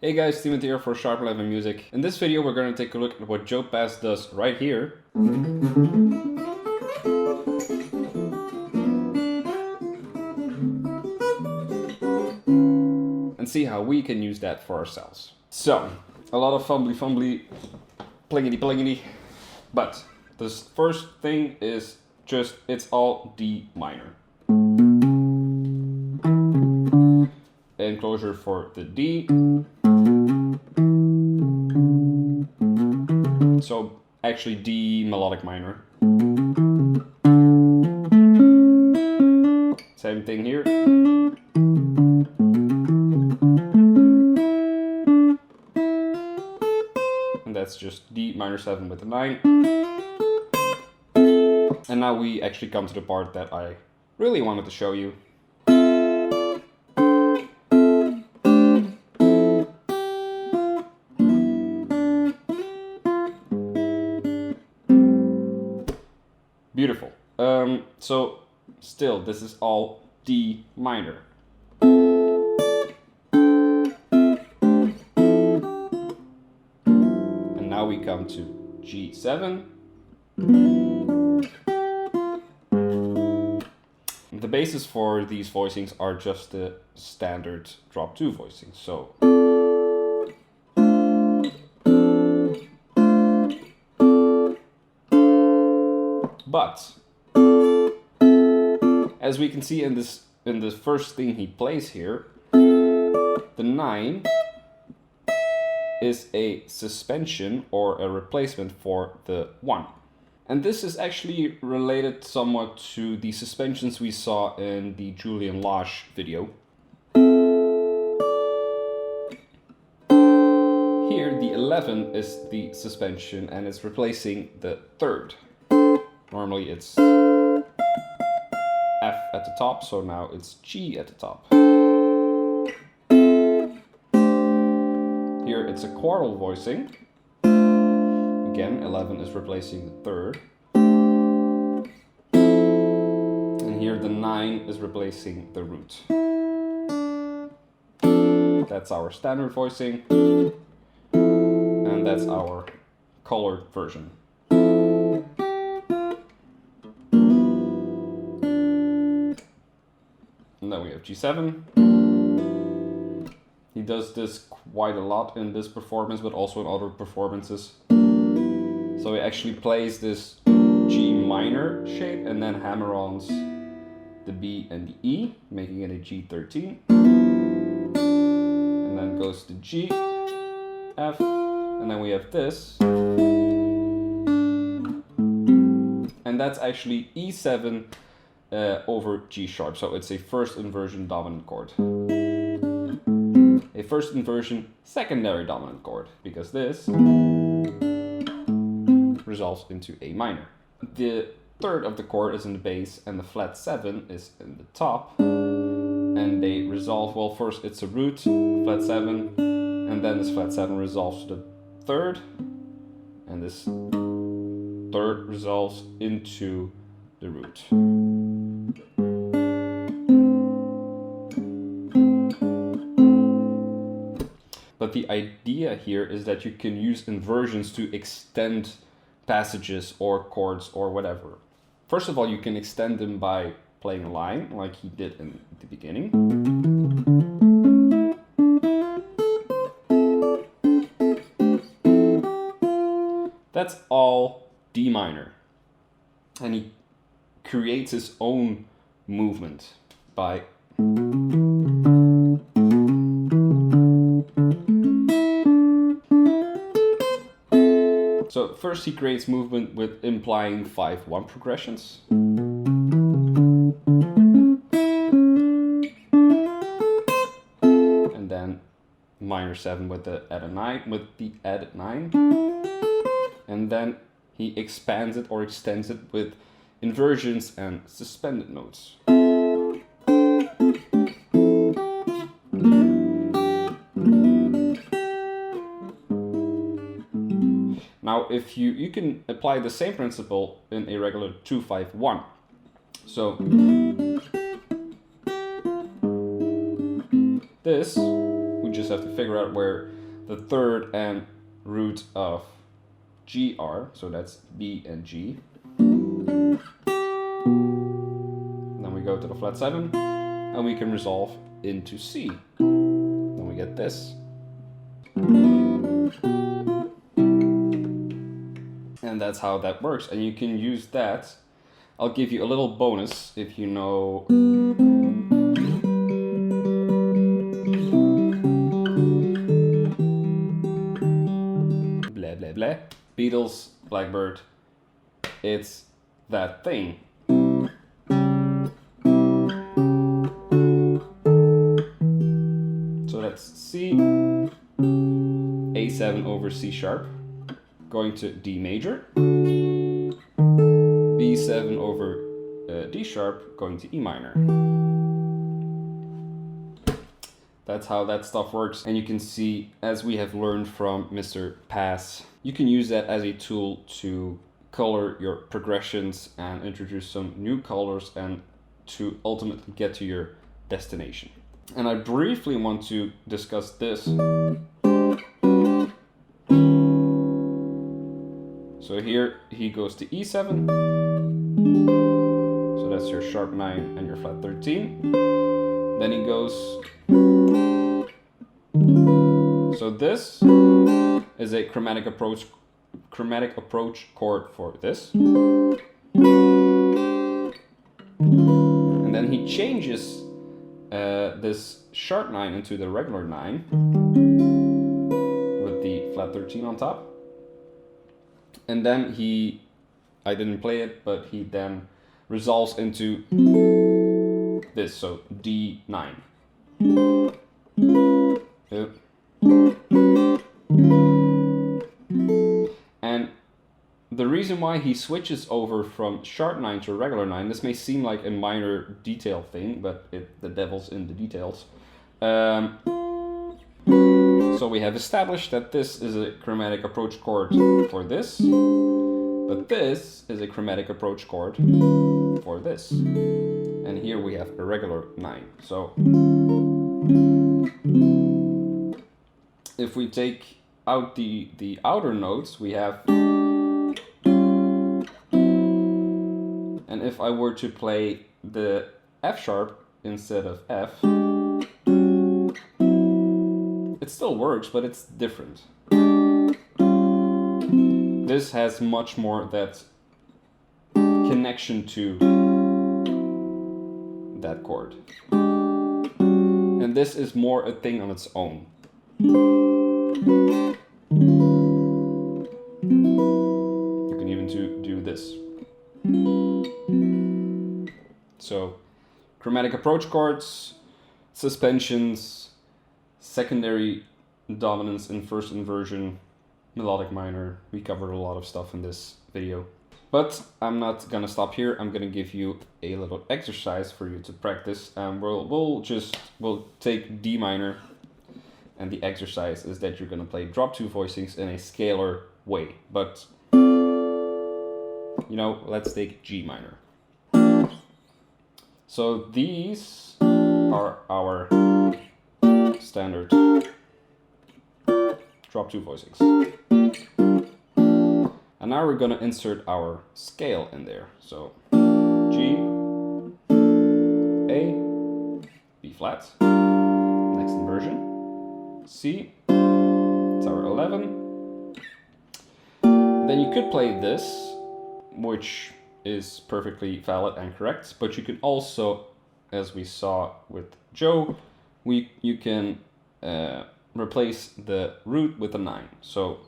Hey guys, Steven here for Sharp 11 Music. In this video we're going to take a look at what Joe Pass does right here. And see how we can use that for ourselves. So, a lot of fumbly, plingity, but this first thing is just, it's all D minor. Enclosure for the D. So actually D melodic minor. Same thing here. And that's just D minor 7 with the 9. And now we actually come to the part that I really wanted to show you. Beautiful. So still, this is all D minor. And now we come to G7. The basis for these voicings are just the standard drop 2 voicings. So but as we can see in the first thing he plays here, the 9 is a suspension or a replacement for the 1. And this is actually related somewhat to the suspensions we saw in the Julian Lage video. Here the 11 is the suspension and it's replacing the 3rd. Normally it's F at the top, so now it's G at the top. Here it's a quartal voicing. Again, 11 is replacing the 3rd. And here the 9 is replacing the root. That's our standard voicing. And that's our colored version. And then we have G7. He does this quite a lot in this performance, but also in other performances. So he actually plays this G minor shape and then hammer-ons the B and the E, making it a G13. And then goes to G, F, and then we have this. And that's actually E7 over G sharp, so it's a first inversion dominant chord. A first inversion secondary dominant chord, because this resolves into A minor. The 3rd of the chord is in the bass and the flat 7 is in the top. And they resolve, well, first it's a root, flat 7, and then this flat 7 resolves to the 3rd. And this 3rd resolves into the root. But the idea here is that you can use inversions to extend passages or chords or whatever. First of all, you can extend them by playing a line like he did in the beginning. That's all D minor. And he creates his own movement by so first he creates movement with implying 5-1 progressions. And then minor 7 with the added 9. And then he expands it or extends it with inversions and suspended notes. Now, if you can apply the same principle in a regular 2-5-1. So this we just just have to figure out where the third and root of G are. So that's B and G. Then we go to the flat 7 and we can resolve into C. Then we get this. And that's how that works. And you can use that. I'll give you a little bonus if you know blah blah blah. Beatles, Blackbird. It's that thing. So that's C, A7 over C sharp, going to D major, B7 over D sharp, going to E minor. That's how that stuff works. And you can see, as we have learned from Mr. Pass, you can use that as a tool to color your progressions and introduce some new colors and to ultimately get to your destination. And I briefly want to discuss this. So here he goes to E7. So that's your sharp 9 and your flat 13. Then he goes. So this is a chromatic approach chord for this. And then he changes this sharp 9 into the regular 9 with the flat 13 on top. And then I didn't play it, but he then resolves into this, so D9. And the reason why he switches over from sharp 9 to regular 9, this may seem like a minor detail thing, but the devil's in the details. So we have established that this is a chromatic approach chord for this, but this is a chromatic approach chord for this. And here we have a regular 9. So if we take out the outer notes, we have, and if I were to play the F sharp instead of F, it still works, but it's different. This has much more that connection to that chord. And this is more a thing on its own. You can even do this. So, chromatic approach chords, suspensions, secondary dominance in first inversion, melodic minor. We covered a lot of stuff in this video. But I'm not gonna stop here. I'm gonna give you a little exercise for you to practice. We'll take D minor, and the exercise is that you're gonna play drop 2 voicings in a scalar way. But you know, let's take G minor. So these are our standard drop 2 voicings. And now we're going to insert our scale in there. So G, A, B flat, next inversion, C, it's our 11. Then you could play this, which is perfectly valid and correct, but you can also, as we saw with Joe, you can replace the root with a 9. So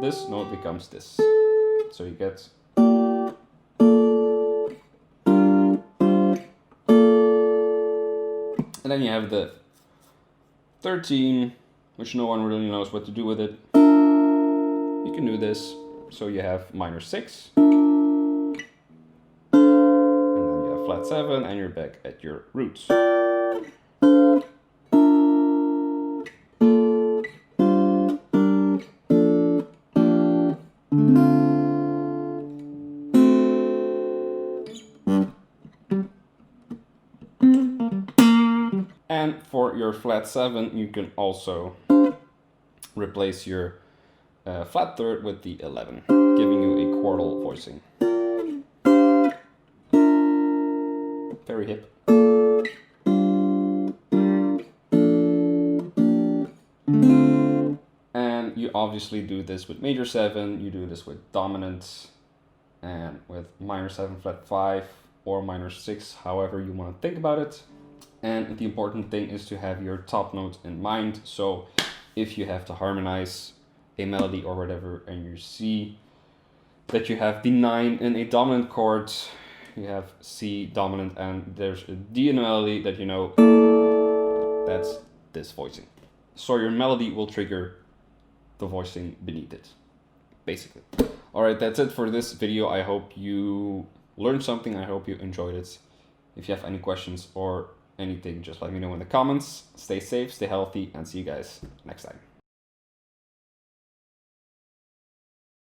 this note becomes this. So you get. And then you have the 13, which no one really knows what to do with it. You can do this. So you have minor 6. And then you have flat 7, and you're back at your roots. your flat 7, you can also replace your flat third with the 11, giving you a quartal voicing. Very hip. And you obviously do this with major 7, you do this with dominant, and with minor 7 flat 5 or minor 6, however you want to think about it. And the important thing is to have your top note in mind. So if you have to harmonize a melody or whatever, and you see that you have the 9 in a dominant chord, you have C dominant, and there's a D in the melody, that you know that's this voicing. So your melody will trigger the voicing beneath it, basically. Alright, that's it for this video. I hope you learned something. I hope you enjoyed it. If you have any questions or anything, just let me know in the comments. Stay safe, stay healthy, and see you guys next time.